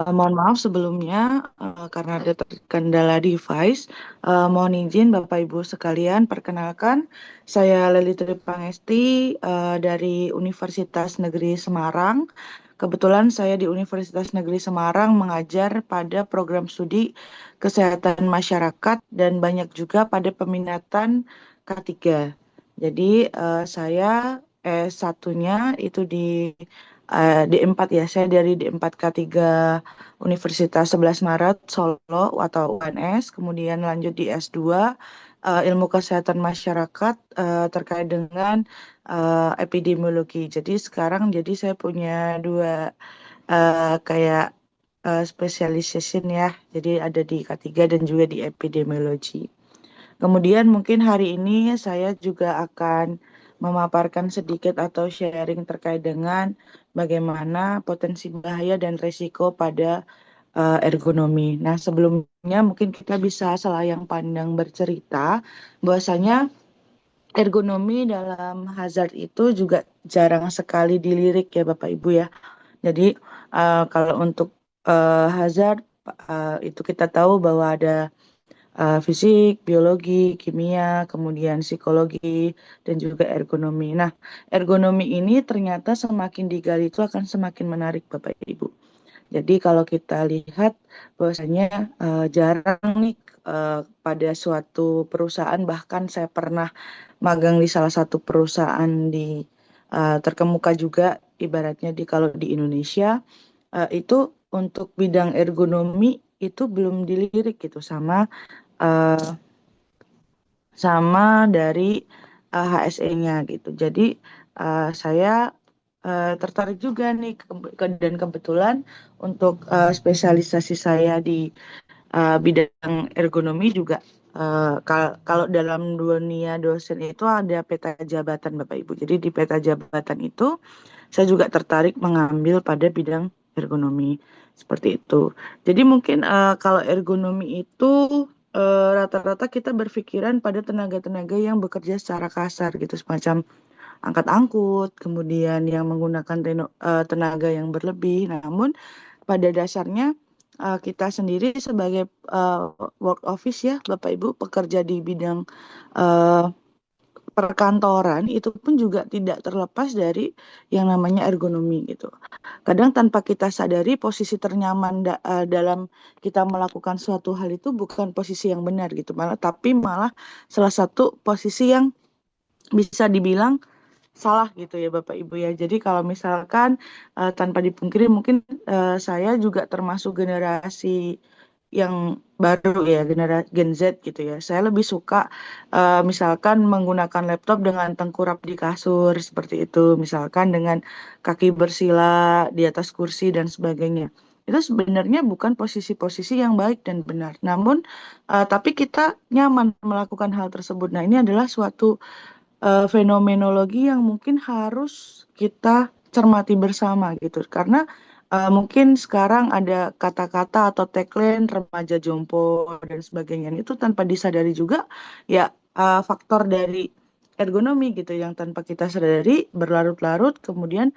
Mohon maaf sebelumnya karena ada terkendala device. Mohon izin Bapak Ibu sekalian, perkenalkan saya Leli Tri Pangesti dari Universitas Negeri Semarang. Kebetulan saya di Universitas Negeri Semarang mengajar pada program studi Kesehatan Masyarakat dan banyak juga pada peminatan K3. Jadi saya S1-nya itu di D4 ya, saya dari D4 K3 Universitas 11 Maret Solo atau UNS, kemudian lanjut di S2 Ilmu Kesehatan Masyarakat terkait dengan epidemiologi. Jadi sekarang saya punya dua kayak specialization ya. Jadi ada di K3 dan juga di epidemiologi. Kemudian mungkin hari ini saya juga akan memaparkan sedikit atau sharing terkait dengan bagaimana potensi bahaya dan risiko pada ergonomi. Nah, sebelumnya mungkin kita bisa selayang pandang bercerita bahwasanya ergonomi dalam hazard itu juga jarang sekali dilirik ya Bapak Ibu ya. Jadi kalau untuk hazard itu kita tahu bahwa ada fisik, biologi, kimia, kemudian psikologi, dan juga ergonomi. Nah, ergonomi ini ternyata semakin digali itu akan semakin menarik Bapak Ibu. Jadi kalau kita lihat bahwasanya jarang nih pada suatu perusahaan, bahkan saya pernah magang di salah satu perusahaan di terkemuka juga ibaratnya kalau di Indonesia itu untuk bidang ergonomi itu belum dilirik gitu eh, sama dari HSE-nya gitu. Jadi saya tertarik juga nih dan kebetulan untuk spesialisasi saya di bidang ergonomi juga kalau dalam dunia dosen itu ada peta jabatan Bapak Ibu. Jadi di peta jabatan itu saya juga tertarik mengambil pada bidang ergonomi seperti itu. Jadi mungkin kalau ergonomi itu rata-rata kita berpikiran pada tenaga-tenaga yang bekerja secara kasar gitu, semacam angkat angkut, kemudian yang menggunakan tenaga yang berlebih. Namun pada dasarnya kita sendiri sebagai work office ya, Bapak Ibu, pekerja di bidang eh, perkantoran itu pun juga tidak terlepas dari yang namanya ergonomi gitu. Kadang tanpa kita sadari posisi ternyaman dalam kita melakukan suatu hal itu bukan posisi yang benar gitu, malah salah satu posisi yang bisa dibilang salah gitu ya Bapak Ibu ya. Jadi kalau misalkan tanpa dipungkiri mungkin saya juga termasuk generasi yang baru ya, generasi Gen Z gitu ya. Saya lebih suka misalkan menggunakan laptop dengan tengkurap di kasur seperti itu, misalkan dengan kaki bersila di atas kursi dan sebagainya. Itu sebenarnya bukan posisi-posisi yang baik dan benar. Namun tapi kita nyaman melakukan hal tersebut. Nah, ini adalah suatu fenomenologi yang mungkin harus kita cermati bersama gitu. Karena mungkin sekarang ada kata-kata atau tagline remaja jompo dan sebagainya. Itu tanpa disadari juga ya faktor dari ergonomi gitu yang tanpa kita sadari berlarut-larut kemudian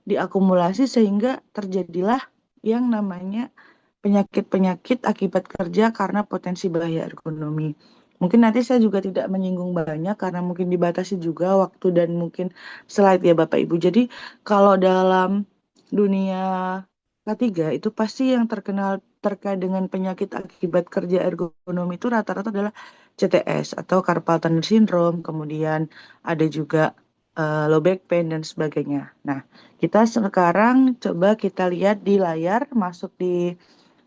diakumulasi sehingga terjadilah yang namanya penyakit-penyakit akibat kerja karena potensi bahaya ergonomi. Mungkin nanti saya juga tidak menyinggung banyak karena mungkin dibatasi juga waktu dan mungkin slide ya Bapak Ibu. Jadi kalau dalam dunia K3 itu pasti yang terkenal terkait dengan penyakit akibat kerja ergonomi itu rata-rata adalah CTS atau carpal tunnel syndrome, kemudian ada juga low back pain dan sebagainya. Nah, kita sekarang coba kita lihat di layar masuk di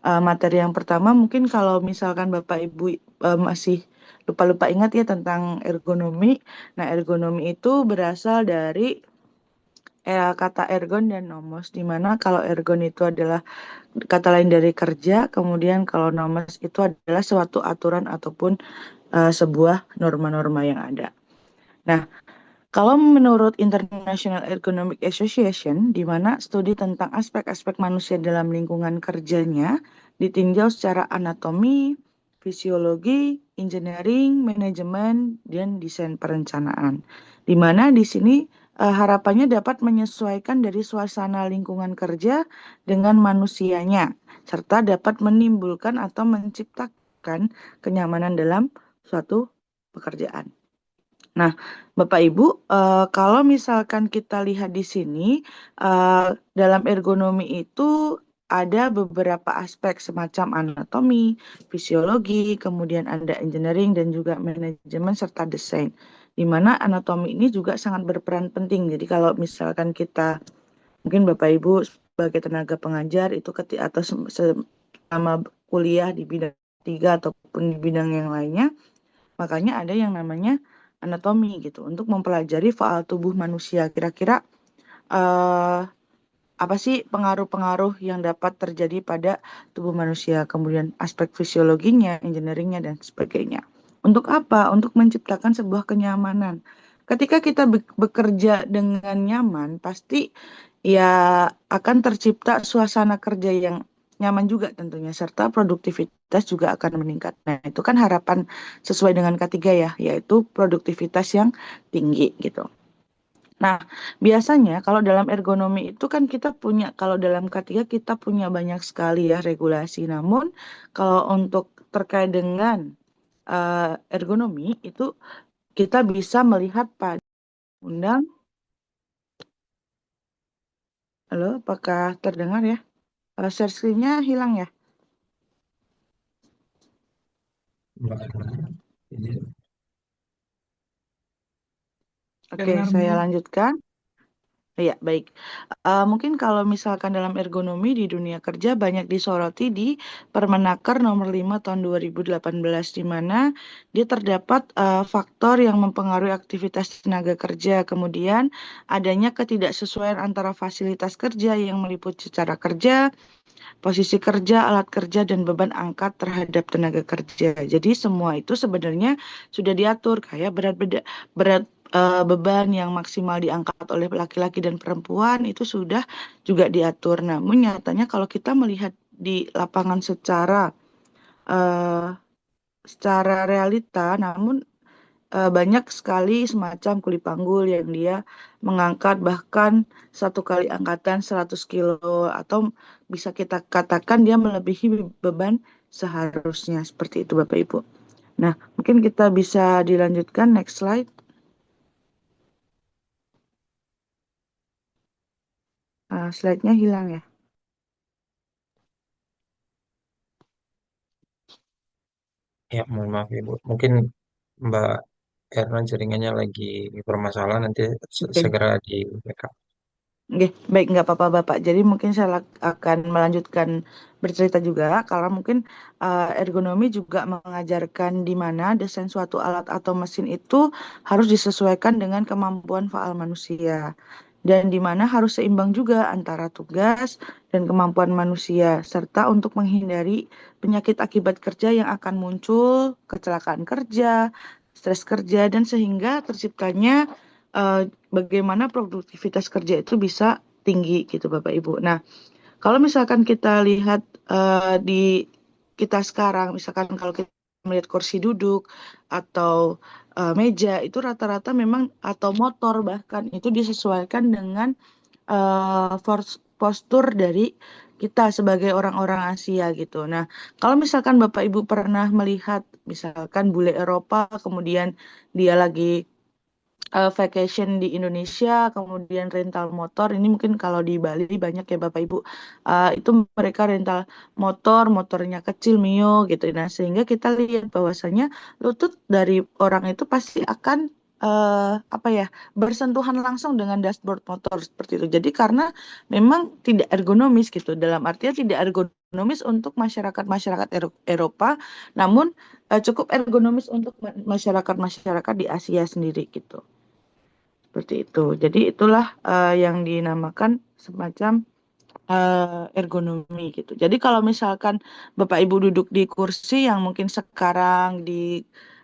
materi yang pertama. Mungkin kalau misalkan Bapak Ibu masih lupa-lupa ingat ya tentang ergonomi. Nah, ergonomi itu berasal dari kata ergon dan nomos, di mana kalau ergon itu adalah kata lain dari kerja, kemudian kalau nomos itu adalah suatu aturan ataupun sebuah norma-norma yang ada. Nah, kalau menurut International Ergonomic Association, di mana studi tentang aspek-aspek manusia dalam lingkungan kerjanya ditinjau secara anatomi, fisiologi, engineering, manajemen, dan desain perencanaan. Di mana di sini harapannya dapat menyesuaikan dari suasana lingkungan kerja dengan manusianya. serta dapat menimbulkan atau menciptakan kenyamanan dalam suatu pekerjaan. Nah, Bapak Ibu, kalau misalkan kita lihat di sini, dalam ergonomi itu ada beberapa aspek semacam anatomi, fisiologi, kemudian ada engineering dan juga manajemen serta desain. Di mana anatomi ini juga sangat berperan penting. Jadi kalau misalkan kita, mungkin Bapak Ibu sebagai tenaga pengajar itu atau selama kuliah di bidang tiga ataupun di bidang yang lainnya, makanya ada yang namanya anatomi gitu untuk mempelajari faal tubuh manusia. Kira-kira eh, apa sih pengaruh-pengaruh yang dapat terjadi pada tubuh manusia, kemudian aspek fisiologinya, engineeringnya, dan sebagainya. Untuk apa? Untuk menciptakan sebuah kenyamanan. Ketika kita bekerja dengan nyaman, pasti ya akan tercipta suasana kerja yang nyaman juga tentunya, serta produktivitas juga akan meningkat. Nah, itu kan harapan sesuai dengan ketiga ya, yaitu produktivitas yang tinggi gitu. Nah, biasanya kalau dalam ergonomi itu kan kita punya, kalau dalam K3 kita punya banyak sekali ya regulasi. Namun kalau untuk terkait dengan ergonomi itu kita bisa melihat pada undang. Halo, apakah terdengar ya? Share screen-nya hilang ya? Mbak. Jadi, Oke, saya lanjutkan. Ya, baik. Mungkin kalau misalkan dalam ergonomi di dunia kerja banyak disoroti di Permenaker nomor 5 tahun 2018 di mana dia terdapat faktor yang mempengaruhi aktivitas tenaga kerja, kemudian adanya ketidaksesuaian antara fasilitas kerja yang meliputi cara kerja, posisi kerja, alat kerja, dan beban angkat terhadap tenaga kerja. Jadi semua itu sebenarnya sudah diatur kayak berat beban yang maksimal diangkat oleh laki-laki dan perempuan itu sudah juga diatur. Namun nyatanya kalau kita melihat di lapangan eh, secara realita, namun banyak sekali semacam kuli panggul yang dia mengangkat bahkan satu kali angkatan 100 kilo atau bisa kita katakan dia melebihi beban seharusnya seperti itu Bapak Ibu. Nah, mungkin kita bisa dilanjutkan next slide. Slide-nya hilang ya. ya mohon maaf Ibu. Mungkin Mbak Erna jaringannya lagi bermasalah, nanti Oke. segera di backup. Oke, baik nggak apa-apa Bapak. Jadi mungkin saya akan melanjutkan bercerita juga karena mungkin ergonomi juga mengajarkan di mana desain suatu alat atau mesin itu harus disesuaikan dengan kemampuan faal manusia dan di mana harus seimbang juga antara tugas dan kemampuan manusia serta untuk menghindari penyakit akibat kerja yang akan muncul, kecelakaan kerja, stres kerja dan sehingga terciptanya bagaimana produktivitas kerja itu bisa tinggi gitu Bapak Ibu. Nah, kalau misalkan kita lihat di kita sekarang, misalkan kalau kita melihat kursi duduk atau meja itu rata-rata memang atau motor bahkan itu disesuaikan dengan postur dari kita sebagai orang-orang Asia gitu. Nah, kalau misalkan Bapak Ibu pernah melihat misalkan bule Eropa kemudian dia lagi vacation di Indonesia, kemudian rental motor. Ini mungkin kalau di Bali banyak ya Bapak Ibu. Itu mereka rental motor, motornya kecil Mio gitu. Nah, sehingga kita lihat bahwasanya lutut dari orang itu pasti akan apa ya bersentuhan langsung dengan dashboard motor seperti itu. Jadi karena memang tidak ergonomis gitu. Dalam artian tidak ergonomis untuk masyarakat-masyarakat Eropa, namun cukup ergonomis untuk masyarakat-masyarakat di Asia sendiri gitu. Seperti itu. Jadi itulah yang dinamakan semacam ergonomi gitu. Jadi kalau misalkan Bapak Ibu duduk di kursi yang mungkin sekarang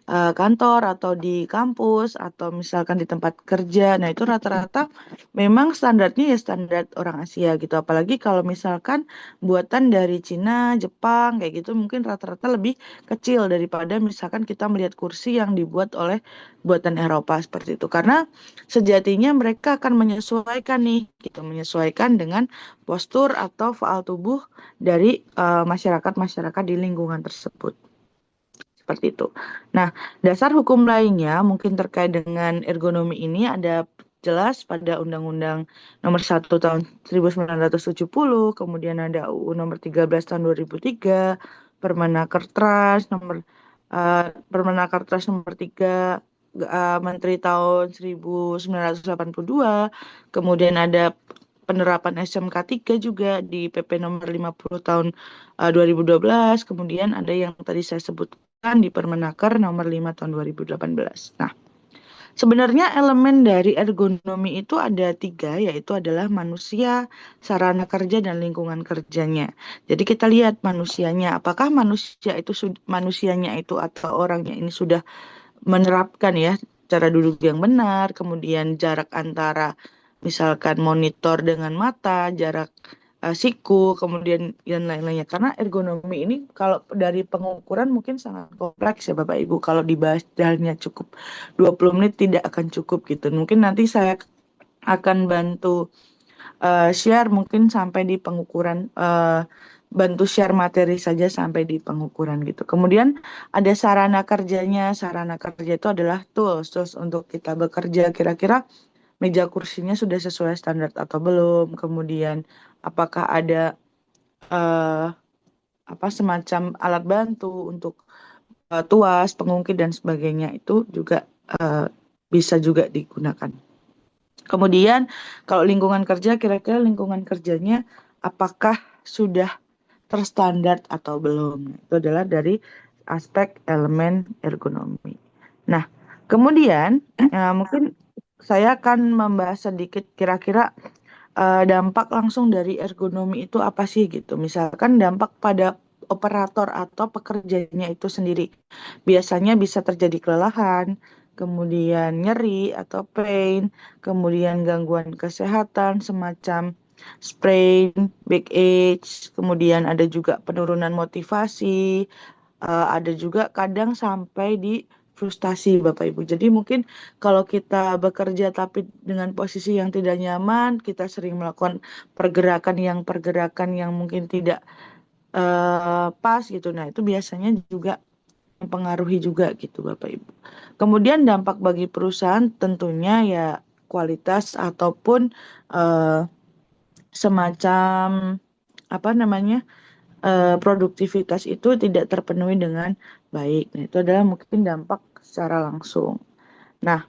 kantor atau di kampus atau misalkan di tempat kerja. Nah, itu rata-rata memang standarnya ya standar orang Asia gitu. Apalagi kalau misalkan buatan dari Cina, Jepang kayak gitu mungkin rata-rata lebih kecil daripada misalkan kita melihat kursi yang dibuat oleh buatan Eropa seperti itu. Karena sejatinya mereka akan menyesuaikan nih gitu, menyesuaikan dengan postur atau faal tubuh dari masyarakat-masyarakat di lingkungan tersebut. Seperti itu. Nah, dasar hukum lainnya mungkin terkait dengan ergonomi ini ada jelas pada Undang-Undang Nomor 1 Tahun 1970, kemudian ada UU Nomor 13 Tahun 2003, Permenaker Trust Permenaker Trust Nomor 3 Menteri tahun 1982, kemudian ada penerapan SMK 3 juga di PP Nomor 50 Tahun 2012, kemudian ada yang tadi saya sebutkan di Permenaker Nomor 5 Tahun 2018. Nah, sebenarnya elemen dari ergonomi itu ada 3, yaitu adalah manusia, sarana kerja, dan lingkungan kerjanya. Jadi kita lihat manusianya, apakah manusianya itu atau orangnya ini sudah menerapkan ya cara duduk yang benar, kemudian jarak antara misalkan monitor dengan mata, jarak siku, kemudian dan lain-lainnya. Karena ergonomi ini kalau dari pengukuran mungkin sangat kompleks ya Bapak Ibu. Kalau dibahas hanya cukup 20 menit tidak akan cukup gitu. Mungkin nanti saya akan bantu share mungkin sampai di pengukuran bantu share materi saja sampai di pengukuran gitu. Kemudian ada sarana kerjanya. Sarana kerja itu adalah tools untuk kita bekerja. Kira-kira meja kursinya sudah sesuai standar atau belum. Kemudian apakah ada eh, apa semacam alat bantu untuk tuas, pengungkit dan sebagainya itu juga eh, bisa juga digunakan. Kemudian kalau lingkungan kerja, kira-kira lingkungan kerjanya apakah sudah terstandar atau belum? Itu adalah dari aspek elemen ergonomi. Nah, kemudian mungkin saya akan membahas sedikit kira-kira dampak langsung dari ergonomi itu apa sih gitu. Misalkan dampak pada operator atau pekerjanya itu sendiri. Biasanya bisa terjadi kelelahan, kemudian nyeri atau pain, kemudian gangguan kesehatan semacam sprain, backache, kemudian ada juga penurunan motivasi, ada juga kadang sampai di frustasi Bapak Ibu. Jadi mungkin kalau kita bekerja tapi dengan posisi yang tidak nyaman, kita sering melakukan pergerakan yang mungkin tidak pas gitu. Nah, itu biasanya juga mempengaruhi juga gitu Bapak Ibu. Kemudian dampak bagi perusahaan tentunya ya kualitas ataupun eh, semacam apa namanya produktivitas itu tidak terpenuhi dengan baik. Nah, itu adalah mungkin dampak secara langsung. Nah,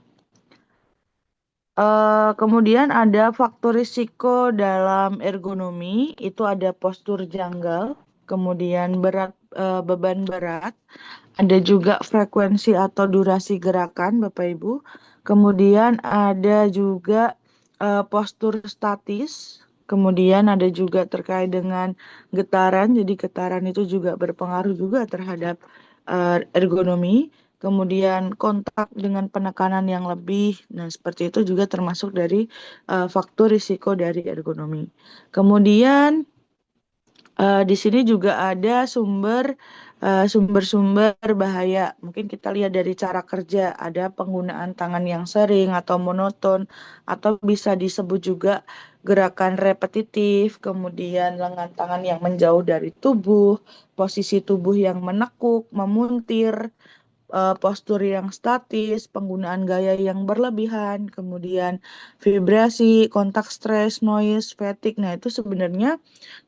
kemudian ada faktor risiko dalam ergonomi, itu ada postur janggal, kemudian beban berat, ada juga frekuensi atau durasi gerakan, Bapak Ibu. Kemudian ada juga postur statis. Kemudian ada juga terkait dengan getaran. Jadi getaran itu juga berpengaruh juga terhadap ergonomi. Kemudian kontak dengan penekanan yang lebih. Nah, seperti itu juga termasuk dari faktor risiko dari ergonomi. Kemudian di sini juga ada sumber-sumber bahaya. Mungkin kita lihat dari cara kerja, ada penggunaan tangan yang sering atau monoton, atau bisa disebut juga gerakan repetitif, kemudian lengan tangan yang menjauh dari tubuh, posisi tubuh yang menekuk, memuntir, postur yang statis, penggunaan gaya yang berlebihan, kemudian vibrasi, kontak stres, noise, fatigue. Nah, itu sebenarnya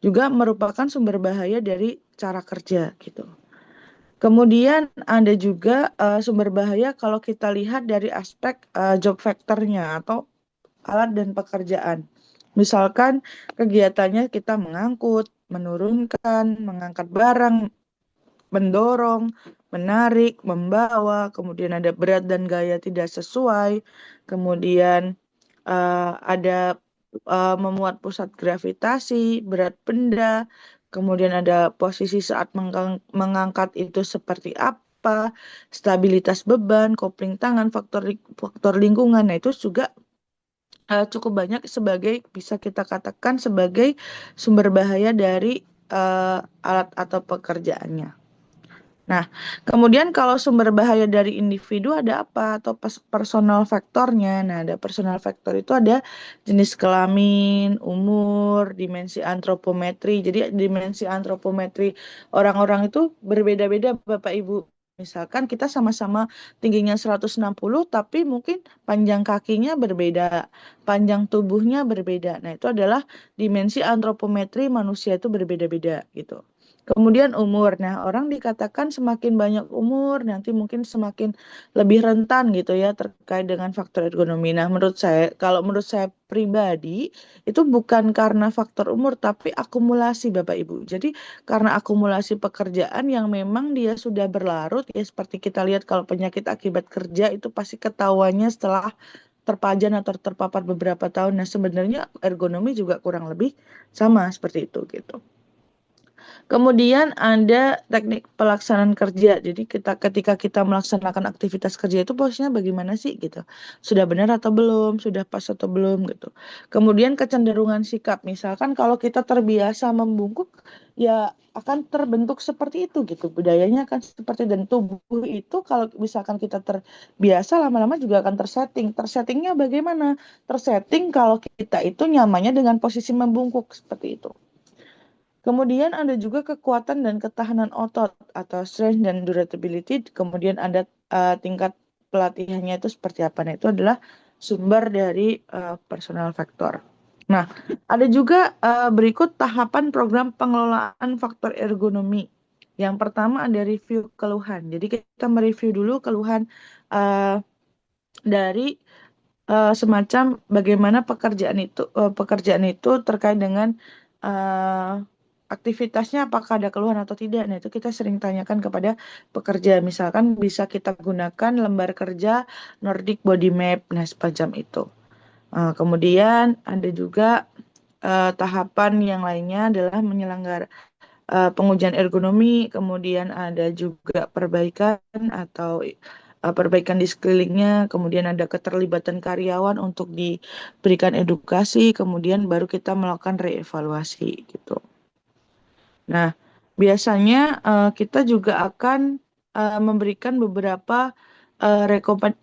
juga merupakan sumber bahaya dari cara kerja gitu. Kemudian ada juga sumber bahaya kalau kita lihat dari aspek job factornya atau alat dan pekerjaan. Misalkan kegiatannya kita mengangkut, menurunkan, mengangkat barang, mendorong, menarik, membawa, kemudian ada berat dan gaya tidak sesuai, kemudian ada memuat pusat gravitasi, berat benda, kemudian ada posisi saat mengangkat itu seperti apa, apa, stabilitas beban, kopling tangan, faktor lingkungan. Nah, itu juga cukup banyak sebagai bisa kita katakan sebagai sumber bahaya dari alat atau pekerjaannya. Nah, kemudian kalau sumber bahaya dari individu ada apa? Atau personal faktornya. Nah, ada personal faktor itu ada jenis kelamin, umur, dimensi antropometri. Jadi dimensi antropometri orang-orang itu berbeda-beda Bapak Ibu. Misalkan kita sama-sama tingginya 160, tapi mungkin panjang kakinya berbeda, panjang tubuhnya berbeda. Nah, itu adalah dimensi antropometri manusia itu berbeda-beda gitu. Kemudian umur. Nah, orang dikatakan semakin banyak umur, nanti mungkin semakin lebih rentan gitu ya terkait dengan faktor ergonomi. Nah, kalau menurut saya pribadi, itu bukan karena faktor umur, tapi akumulasi Bapak Ibu. Jadi, karena akumulasi pekerjaan yang memang dia sudah berlarut, ya seperti kita lihat kalau penyakit akibat kerja itu pasti ketahuannya setelah terpajan atau terpapar beberapa tahun. Nah, sebenarnya ergonomi juga kurang lebih sama seperti itu gitu. Kemudian ada teknik pelaksanaan kerja. Jadi ketika kita melaksanakan aktivitas kerja itu posisinya bagaimana sih gitu. Sudah benar atau belum, sudah pas atau belum gitu. Kemudian kecenderungan sikap. Misalkan kalau kita terbiasa membungkuk ya akan terbentuk seperti itu gitu. Budayanya akan seperti dan tubuh itu kalau misalkan kita terbiasa lama-lama juga akan tersetting. Tersettingnya bagaimana? Tersetting kalau kita itu nyamannya dengan posisi membungkuk seperti itu. Kemudian ada juga kekuatan dan ketahanan otot atau strength dan durability. Kemudian ada tingkat pelatihannya itu seperti apa. Nah, itu adalah sumber dari personal factor. Nah, ada juga berikut tahapan program pengelolaan faktor ergonomi. Yang pertama ada review keluhan. Jadi kita mereview dulu keluhan dari semacam bagaimana pekerjaan itu terkait dengan aktivitasnya apakah ada keluhan atau tidak. Nah, itu kita sering tanyakan kepada pekerja. Misalkan bisa kita gunakan lembar kerja Nordic Body Map, nah semacam itu. Kemudian ada juga tahapan yang lainnya adalah pengujian ergonomi, kemudian ada juga perbaikan atau perbaikan di sekelilingnya, kemudian ada keterlibatan karyawan untuk diberikan edukasi, kemudian baru kita melakukan reevaluasi gitu. Nah, biasanya kita juga akan memberikan beberapa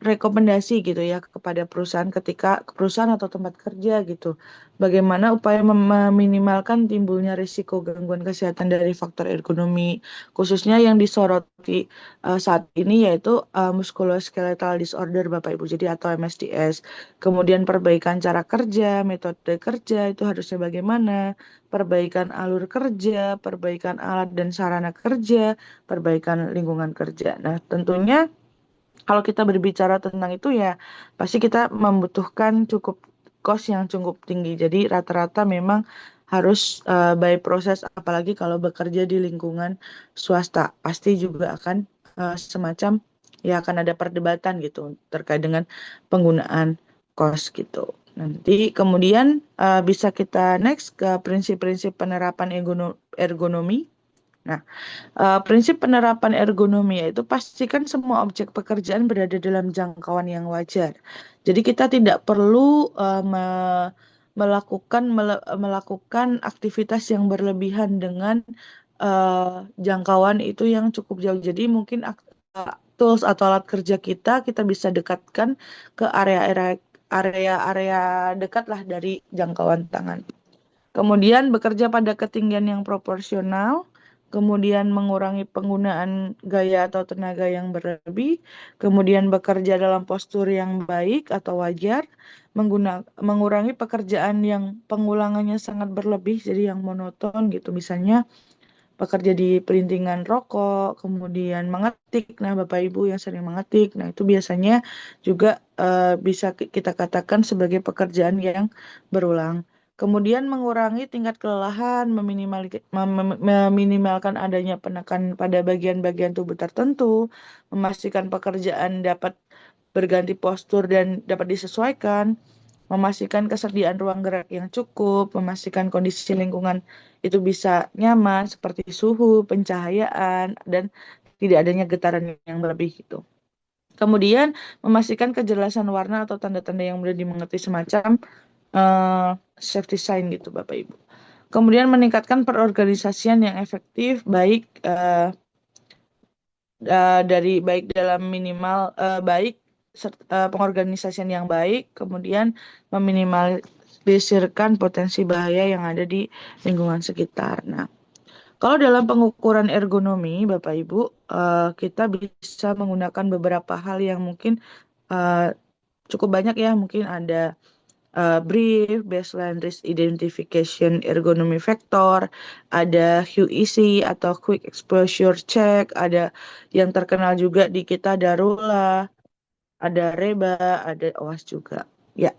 rekomendasi gitu ya kepada perusahaan ketika perusahaan atau tempat kerja gitu. Bagaimana upaya meminimalkan timbulnya risiko gangguan kesehatan dari faktor ergonomi, khususnya yang disoroti saat ini yaitu musculoskeletal disorder Bapak Ibu, jadi atau MSDS. Kemudian perbaikan cara kerja, metode kerja itu harusnya bagaimana, perbaikan alur kerja, perbaikan alat dan sarana kerja, perbaikan lingkungan kerja. Nah, tentunya kalau kita berbicara tentang itu ya pasti kita membutuhkan cost yang cukup tinggi. Jadi rata-rata memang harus by proses apalagi kalau bekerja di lingkungan swasta pasti juga akan semacam ya akan ada perdebatan gitu terkait dengan penggunaan cost gitu. Nanti kemudian bisa kita next ke prinsip-prinsip penerapan ergonomi. Nah, prinsip penerapan ergonomi yaitu pastikan semua objek pekerjaan berada dalam jangkauan yang wajar. Jadi kita tidak perlu melakukan aktivitas yang berlebihan dengan jangkauan itu yang cukup jauh. Jadi mungkin tools atau alat kerja kita bisa dekatkan ke area-area dekat lah dari jangkauan tangan. Kemudian bekerja pada ketinggian yang proporsional, kemudian mengurangi penggunaan gaya atau tenaga yang berlebih, kemudian bekerja dalam postur yang baik atau wajar, mengurangi pekerjaan yang pengulangannya sangat berlebih, jadi yang monoton gitu, misalnya bekerja di perintingan rokok, kemudian mengetik. Nah, Bapak Ibu yang sering mengetik, nah itu biasanya juga bisa kita katakan sebagai pekerjaan yang berulang. Kemudian mengurangi tingkat kelelahan, meminimalkan adanya penekanan pada bagian-bagian tubuh tertentu, memastikan pekerjaan dapat berganti postur dan dapat disesuaikan, memastikan kesediaan ruang gerak yang cukup, memastikan kondisi lingkungan itu bisa nyaman seperti suhu, pencahayaan, dan tidak adanya getaran yang berlebih gitu. Kemudian memastikan kejelasan warna atau tanda-tanda yang mudah dimengerti semacam eh, safety sign gitu Bapak Ibu. Kemudian meningkatkan perorganisasian yang efektif dari baik dalam minimal pengorganisasian yang baik, kemudian meminimalisirkan potensi bahaya yang ada di lingkungan sekitar. Nah, kalau dalam pengukuran ergonomi, Bapak Ibu, kita bisa menggunakan beberapa hal yang mungkin eh, cukup banyak ya. Mungkin ada brief, baseline risk identification ergonomy factor, ada QEC atau quick exposure check, ada yang terkenal juga di kita Darula, ada REBA, ada OWAS juga. Ya.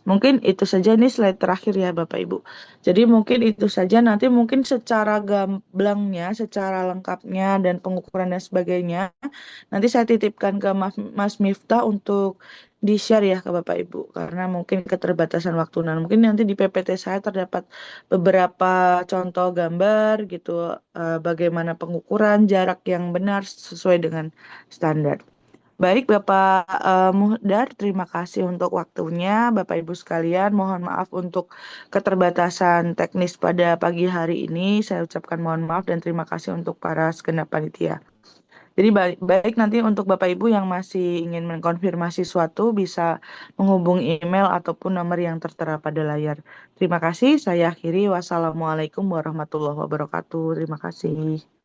Mungkin itu saja, ini slide terakhir ya Bapak Ibu. Jadi mungkin itu saja, nanti mungkin secara gamblangnya, secara lengkapnya dan pengukuran dan sebagainya, nanti saya titipkan ke Mas Miftah untuk di-share ya ke Bapak Ibu. Karena mungkin keterbatasan waktu. Nah, mungkin nanti di PPT saya terdapat beberapa contoh gambar gitu, bagaimana pengukuran jarak yang benar sesuai dengan standar. Baik, Bapak Muhdar, terima kasih untuk waktunya. Bapak Ibu sekalian, mohon maaf untuk keterbatasan teknis pada pagi hari ini. Saya ucapkan mohon maaf dan terima kasih untuk para segenap panitia. Jadi baik nanti untuk Bapak Ibu yang masih ingin mengkonfirmasi suatu bisa menghubungi email ataupun nomor yang tertera pada layar. Terima kasih. Saya akhiri. Wassalamualaikum warahmatullahi wabarakatuh. Terima kasih.